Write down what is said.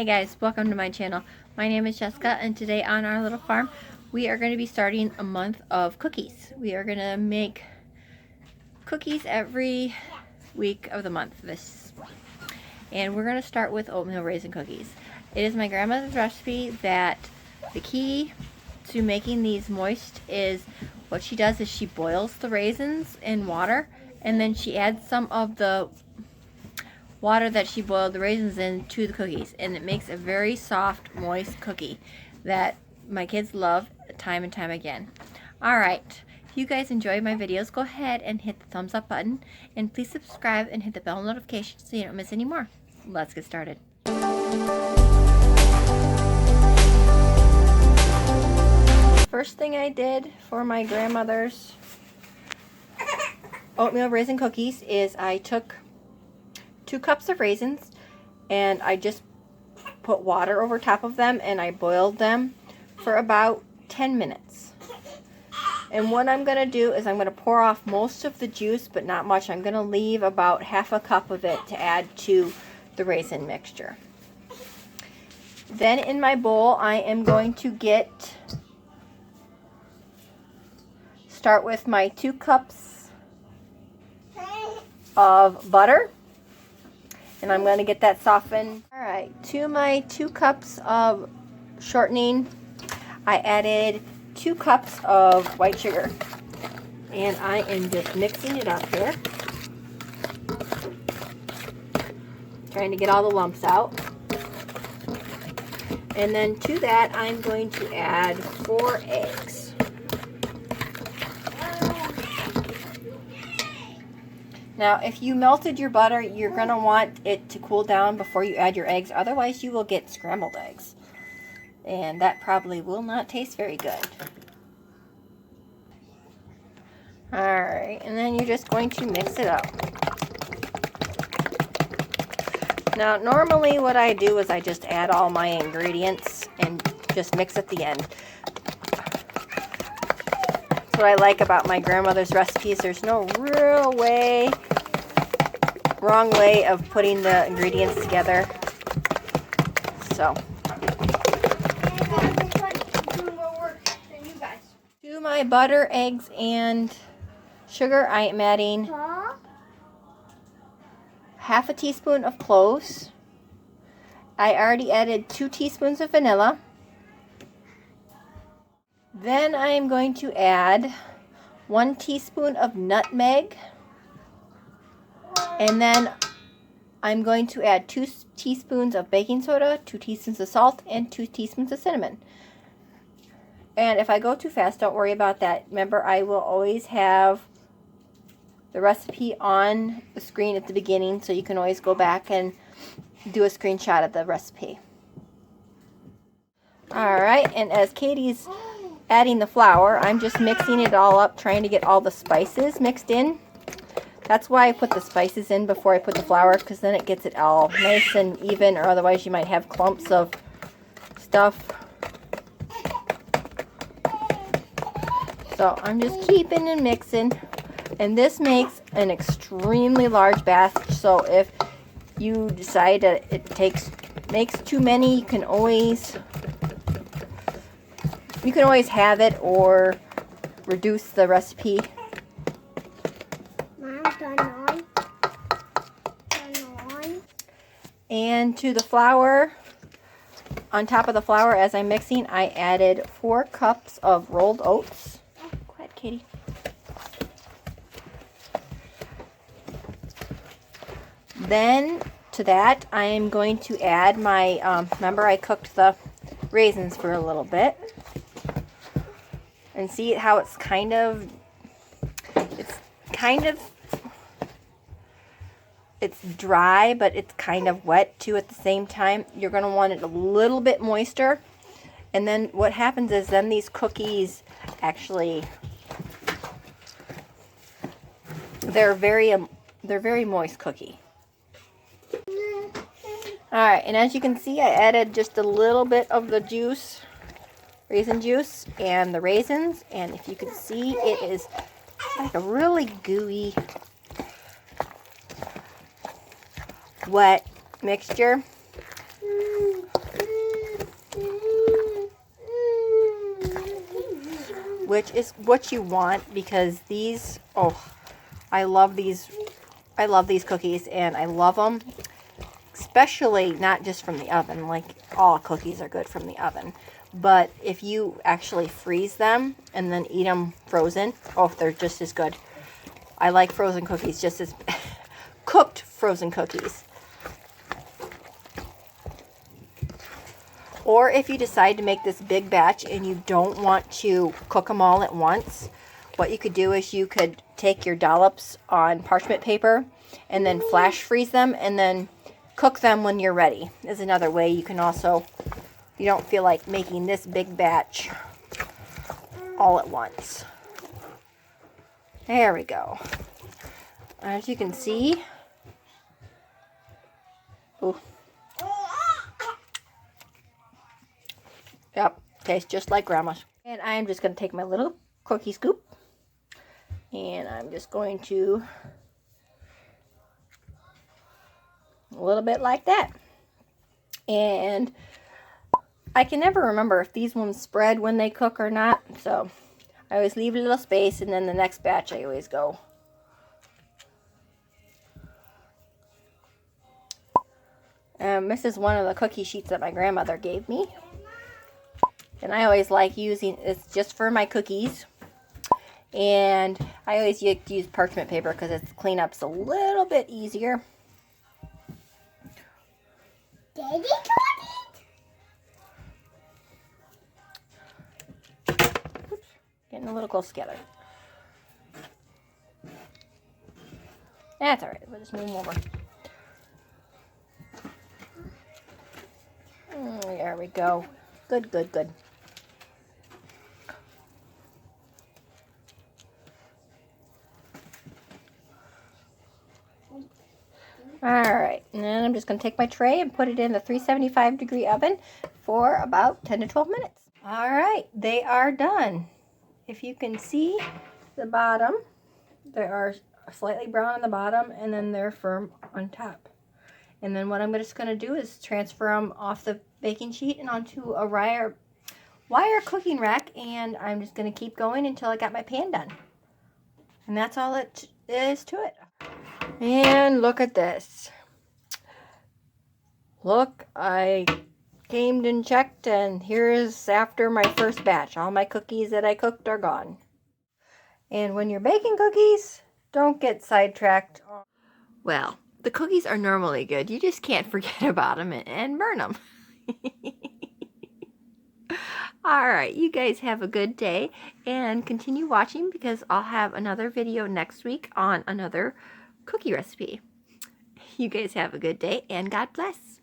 Hey guys, welcome to my channel. My name is Jessica, and today on our little farm we are going to be starting a month of cookies. We are going to make cookies every week of the month and we're going to start with oatmeal raisin cookies. It is my grandmother's recipe that the key to making these moist is what she does is she boils the raisins in water, and then she adds some of the water that she boiled the raisins in to the cookies, and it makes a very soft, moist cookie that my kids love time and time again. Alright, if you guys enjoy my videos, go ahead and hit the thumbs up button, and please subscribe and hit the bell notification so you don't miss any more. Let's get started. First thing I did for my grandmother's oatmeal raisin cookies is I took 2 cups of raisins and I just put water over top of them and I boiled them for about 10 minutes. And what I'm going to do is I'm going to pour off most of the juice, but not much. I'm going to leave about half a cup of it to add to the raisin mixture. Then in my bowl I am going to start with my 2 cups of butter. And I'm going to get that softened. Alright, to my 2 cups of shortening, I added 2 cups of white sugar. And I am just mixing it up here. Trying to get all the lumps out. And then to that, I'm going to add 4 eggs. Now, if you melted your butter, you're going to want it to cool down before you add your eggs. Otherwise, you will get scrambled eggs. And that probably will not taste very good. Alright, and then you're just going to mix it up. Now, normally what I do is I just add all my ingredients and just mix at the end. That's what I like about my grandmother's recipes. There's no real wrong way of putting the ingredients together. So, to my butter, eggs, and sugar, I am adding half a teaspoon of cloves. I already added 2 teaspoons of vanilla. Then I am going to add 1 teaspoon of nutmeg. And then I'm going to add 2 teaspoons of baking soda, 2 teaspoons of salt, and 2 teaspoons of cinnamon. And if I go too fast, don't worry about that. Remember, I will always have the recipe on the screen at the beginning, so you can always go back and do a screenshot of the recipe. Alright, and as Katie's adding the flour, I'm just mixing it all up, trying to get all the spices mixed in. That's why I put the spices in before I put the flour, because then it gets it all nice and even, or otherwise you might have clumps of stuff. So I'm just keeping and mixing, and this makes an extremely large batch, so if you decide that it makes too many, you can always have it or reduce the recipe. And to the flour, on top of the flour as I'm mixing, I added 4 cups of rolled oats. Oh, go ahead, Katie. Then to that, I am going to add my, remember I cooked the raisins for a little bit. And see how it's kind of dry, but it's kind of wet too at the same time. You're going to want it a little bit moister. And then what happens is then these cookies actually, they're very moist cookie. Alright, and as you can see, I added just a little bit of the juice, raisin juice, and the raisins. And if you can see, it is like a really gooey, wet mixture. which is what you want, because these, oh, I love these cookies, and I love them, especially not just from the oven. Like, all cookies are good from the oven, but if you actually freeze them and then eat them frozen, oh, they're just as good. I like frozen cookies just as cooked frozen cookies. Or if you decide to make this big batch and you don't want to cook them all at once, what you could do is you could take your dollops on parchment paper and then flash freeze them and then cook them when you're ready. Is another way you can also, you don't feel like making this big batch all at once. There we go. As you can see, ooh. Yep, tastes just like Grandma's. And I'm just going to take my little cookie scoop, and I'm just going to, a little bit like that. And I can never remember if these ones spread when they cook or not, so I always leave a little space, and then the next batch I always go. This is one of the cookie sheets that my grandmother gave me. And I always like using, it's just for my cookies. And I always use parchment paper because its cleanup's a little bit easier. Daddy got it. Oops, getting a little close together. That's alright, we'll just move them over. There we go. Good, good, good. Alright, and then I'm just going to take my tray and put it in the 375-degree oven for about 10 to 12 minutes. Alright, they are done. If you can see the bottom, they are slightly brown on the bottom, and then they're firm on top. And then what I'm just going to do is transfer them off the baking sheet and onto a wire cooking rack, and I'm just going to keep going until I got my pan done. And that's all it is to it. And look at this. Look, I came and checked, and here is after my first batch. All my cookies that I cooked are gone. And when you're baking cookies, don't get sidetracked. Well, the cookies are normally good. You just can't forget about them and burn them. Alright, you guys have a good day, and continue watching because I'll have another video next week on another cookie recipe. You guys have a good day, and God bless.